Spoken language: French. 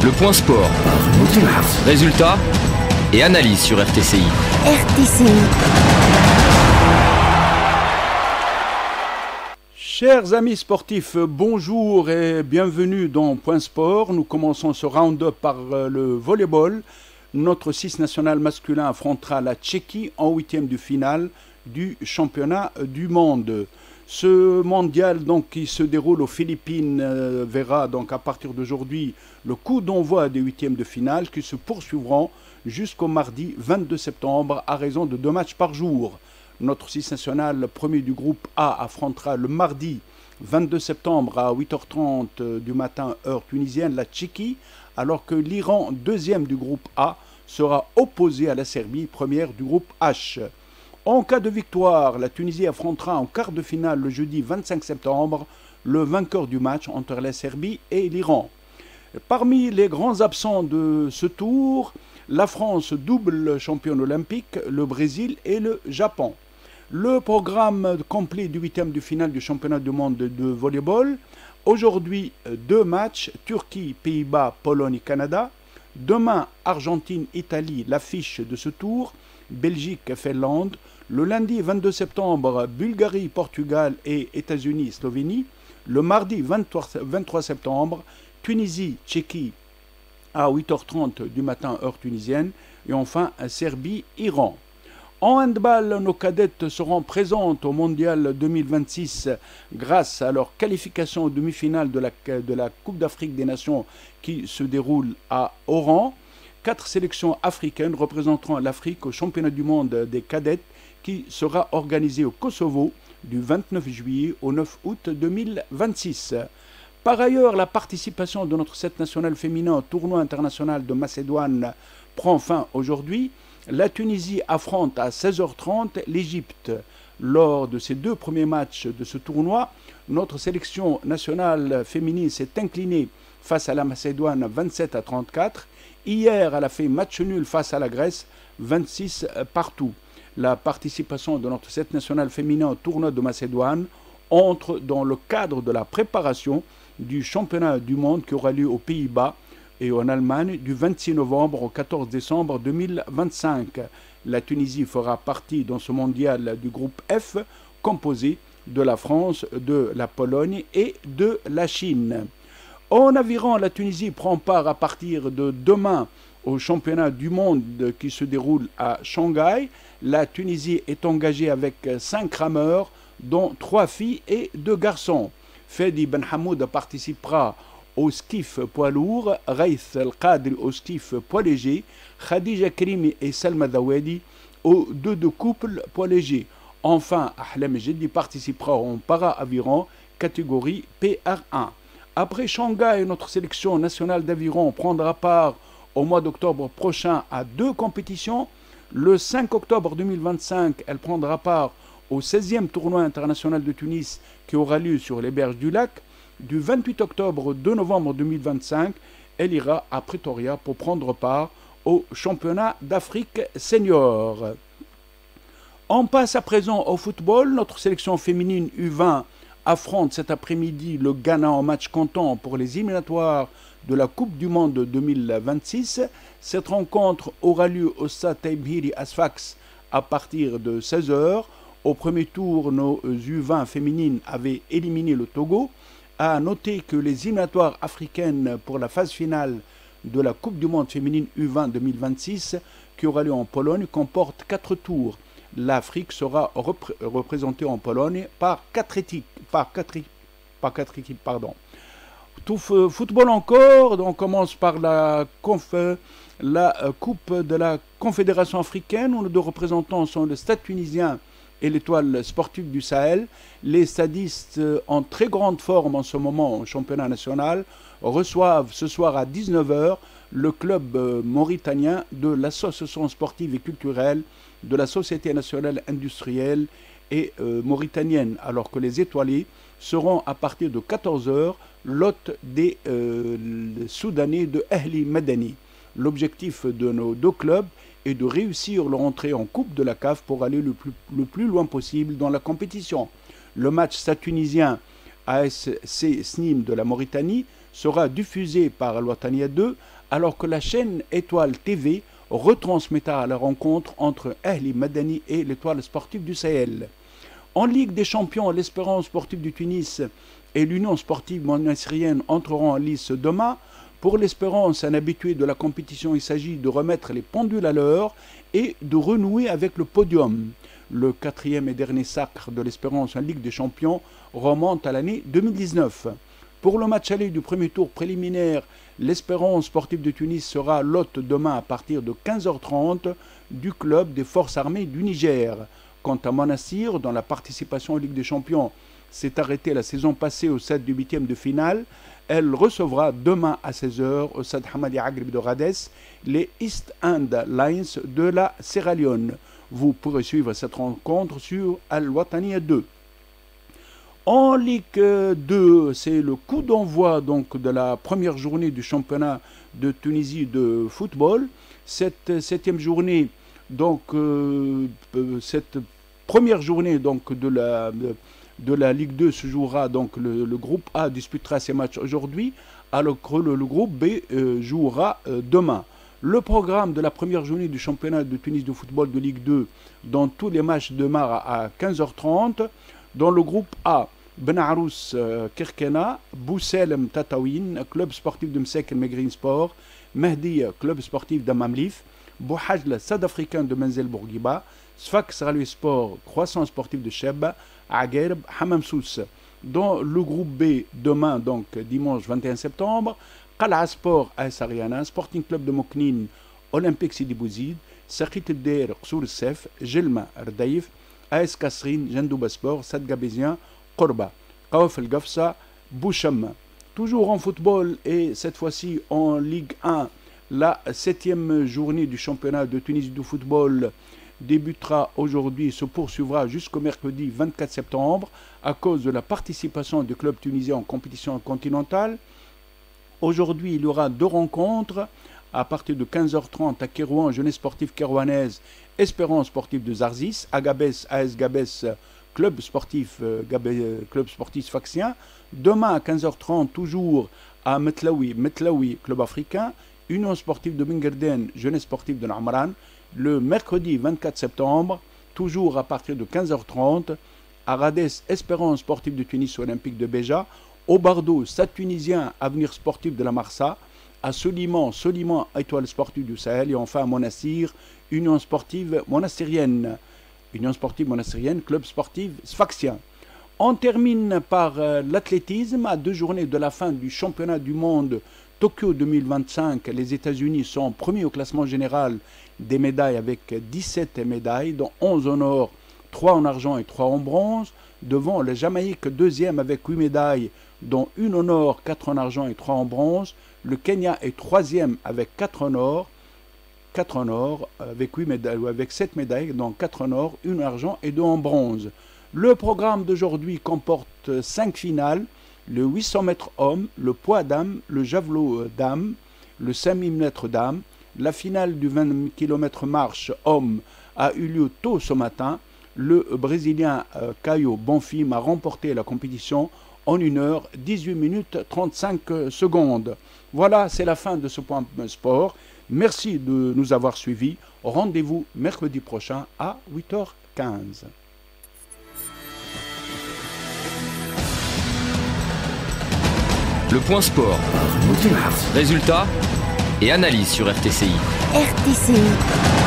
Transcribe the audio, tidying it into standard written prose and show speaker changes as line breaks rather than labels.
Le point sport. Résultats et analyse sur RTCI.
RTCI.
Chers amis sportifs, bonjour et bienvenue dans Point Sport. Nous commençons ce round-up par le volleyball. Notre 6 national masculin affrontera la Tchéquie en 8e de finale du championnat du monde. Ce mondial donc, qui se déroule aux Philippines verra donc à partir d'aujourd'hui le coup d'envoi des 8e de finale qui se poursuivront jusqu'au mardi 22 septembre à raison de 2 matchs par jour. Notre 6 national premier du groupe A affrontera le mardi 22 septembre à 8h30 du matin heure tunisienne la Tchéquie, alors que l'Iran deuxième du groupe A sera opposé à la Serbie première du groupe H. En cas de victoire, la Tunisie affrontera en quart de finale le jeudi 25 septembre le vainqueur du match entre la Serbie et l'Iran. Parmi les grands absents de ce tour, la France double championne olympique, le Brésil et le Japon. Le programme complet du 8e de finale du championnat du monde de volleyball. Aujourd'hui, 2 matchs, Turquie, Pays-Bas, Pologne et Canada. Demain, Argentine, Italie, l'affiche de ce tour. Belgique, Finlande. Le lundi 22 septembre, Bulgarie, Portugal et États-Unis, Slovénie. Le mardi 23 septembre, Tunisie, Tchéquie à 8h30 du matin heure tunisienne. Et enfin, Serbie, Iran. En handball, nos cadettes seront présentes au Mondial 2026 grâce à leur qualification aux demi-finales de la Coupe d'Afrique des Nations qui se déroule à Oran. 4 sélections africaines représenteront l'Afrique au championnat du monde des cadettes qui sera organisé au Kosovo du 29 juillet au 9 août 2026. Par ailleurs, la participation de notre 7 national féminin au tournoi international de Macédoine prend fin aujourd'hui. La Tunisie affronte à 16h30 l'Égypte. Lors de ces 2 premiers matchs de ce tournoi, notre sélection nationale féminine s'est inclinée face à la Macédoine 27-34. Hier, elle a fait match nul face à la Grèce, 26 partout. La participation de notre 7 national féminin au tournoi de Macédoine entre dans le cadre de la préparation du championnat du monde qui aura lieu aux Pays-Bas et en Allemagne du 26 novembre au 14 décembre 2025. La Tunisie fera partie dans ce mondial du groupe F composé de la France, de la Pologne et de la Chine. En aviron, la Tunisie prend part à partir de demain au championnat du monde qui se déroule à Shanghai. La Tunisie est engagée avec 5 rameurs, dont 3 filles et 2 garçons. Fedi Ben Hamoud participera au skiff poids lourd, Raith El-Qadri au skiff poids léger, Khadija Krimi et Salma Dawedi aux 2 de couple poids léger. Enfin, Ahlam Jeddi participera en para-aviron catégorie PR1. Après Shanghai, notre sélection nationale d'aviron prendra part au mois d'octobre prochain à 2 compétitions. Le 5 octobre 2025, elle prendra part au 16e tournoi international de Tunis qui aura lieu sur les berges du lac. Du 28 octobre au 2 novembre 2025, elle ira à Pretoria pour prendre part au championnat d'Afrique senior. On passe à présent au football. Notre sélection féminine U20 affronte cet après-midi le Ghana en match comptant pour les éliminatoires de la Coupe du Monde 2026. Cette rencontre aura lieu au stade Taïb Asfax à partir de 16h. Au premier tour, nos U20 féminines avaient éliminé le Togo. À noter que les éliminatoires africaines pour la phase finale de la Coupe du Monde féminine U20 2026 qui aura lieu en Pologne comportent 4 tours. L'Afrique sera représentée en Pologne par 4 équipes. Tout football encore, on commence par la Coupe de la Confédération africaine où nos 2 représentants sont le Stade tunisien et l'Étoile sportive du Sahel. Les stadistes en très grande forme en ce moment au championnat national reçoivent ce soir à 19h le club mauritanien de l'association sportive et culturelle de la Société nationale industrielle et mauritanienne, alors que les étoilés seront à partir de 14h l'hôte des Soudanais de Ahli Madani. L'objectif de nos 2 clubs est de réussir leur entrée en Coupe de la CAF pour aller le plus loin possible dans la compétition. Le match stade tunisien ASC Snim de la Mauritanie sera diffusé par Al-Wataniya 2, alors que la chaîne Étoile TV retransmettra la rencontre entre Ahli Madani et l'Étoile sportive du Sahel. En Ligue des Champions, l'Espérance sportive du Tunis et l'Union sportive monassirienne entreront en lice demain. Pour l'Espérance, un habitué de la compétition, il s'agit de remettre les pendules à l'heure et de renouer avec le podium. Le quatrième et dernier sacre de l'Espérance en Ligue des Champions remonte à l'année 2019. Pour le match aller du premier tour préliminaire, l'Espérance sportive de Tunis sera l'hôte demain à partir de 15h30 du club des forces armées du Niger. Quant à Monassir, dont la participation en Ligue des Champions s'est arrêtée la saison passée au stade du 8e de finale, elle recevra demain à 16h au stade Hamadi Agrib de Rades les East End Lions de la Sierra Leone. Vous pourrez suivre cette rencontre sur Al-Wataniya 2. En Ligue 2, c'est le coup d'envoi donc de la première journée du championnat de Tunisie de football. Cette septième journée, donc cette première journée donc de la Ligue 2 se jouera, donc le groupe A disputera ses matchs aujourd'hui, alors que le groupe B jouera demain. Le programme de la première journée du championnat de Tunis de football de Ligue 2, dont tous les matchs démarrent à 15h30. Dans le groupe A, Ben Arous Kirkena, Boussel Tatawin, club sportif de Msek Megrin Sport, Mehdi, club sportif d'Amamlif, Bouhajl, Stade africain de Menzel Bourguiba, Sfax Ralui Sport, Croissant sportif de Cheb, Aguerb, Hamamsous. Dans le groupe B, demain, donc dimanche 21 septembre, Qal'a Sport AS Ariana, Sporting Club de Moknine, Olympique Sidi Bouzid, Sakhit El-Der, Qsour Sef, Jelma Ardaïf, AS Kasrin, Jendouba Sport, Sad Gabésien, Korba, Kawaf El Gafsa, Boucham. Toujours en football et cette fois-ci en Ligue 1, la 7e journée du championnat de Tunisie de football débutera aujourd'hui et se poursuivra jusqu'au mercredi 24 septembre à cause de la participation du club tunisien en compétition continentale. Aujourd'hui, il y aura deux rencontres à partir de 15h30 à Kérouan, jeunesse sportive kérouanaise, Espérance sportive de Zarzis, Agabès, AS Gabès, club sportif sfaxien. Demain à 15h30, toujours à Metlaoui, club africain, Union sportive de Mingerden, jeunesse sportive de Namran. Le mercredi 24 septembre, toujours à partir de 15h30, à Rades, Espérance sportive de Tunis olympique de Béja, au Bardo, Stade tunisien, avenir sportif de la Marsa, à Soliman, étoile sportive du Sahel, et enfin à Monassir, Union sportive monassirienne, club sportif sfaxien. On termine par l'athlétisme. À 2 journées de la fin du championnat du monde Tokyo 2025, les États-Unis sont premiers au classement général des médailles avec 17 médailles, dont 11 en or, 3 en argent et 3 en bronze, devant la Jamaïque deuxième avec 8 médailles, dont 1 en or, 4 en argent et 3 en bronze. Le Kenya est troisième avec 4 en or, avec 7 médailles, dont 4 en or, 1 en argent et 2 en bronze. Le programme d'aujourd'hui comporte 5 finales, le 800 mètres hommes, le poids dames, le javelot dames, le 5000 mètres dames. La finale du 20 km marche homme a eu lieu tôt ce matin. Le Brésilien Caio Bonfim a remporté la compétition en 1 heure 18 minutes 35 secondes. Voilà, c'est la fin de ce point sport. Merci de nous avoir suivis. Rendez-vous mercredi prochain à 8h15.
Le point sport. Résultats et analyse sur RTCI.
RTCI.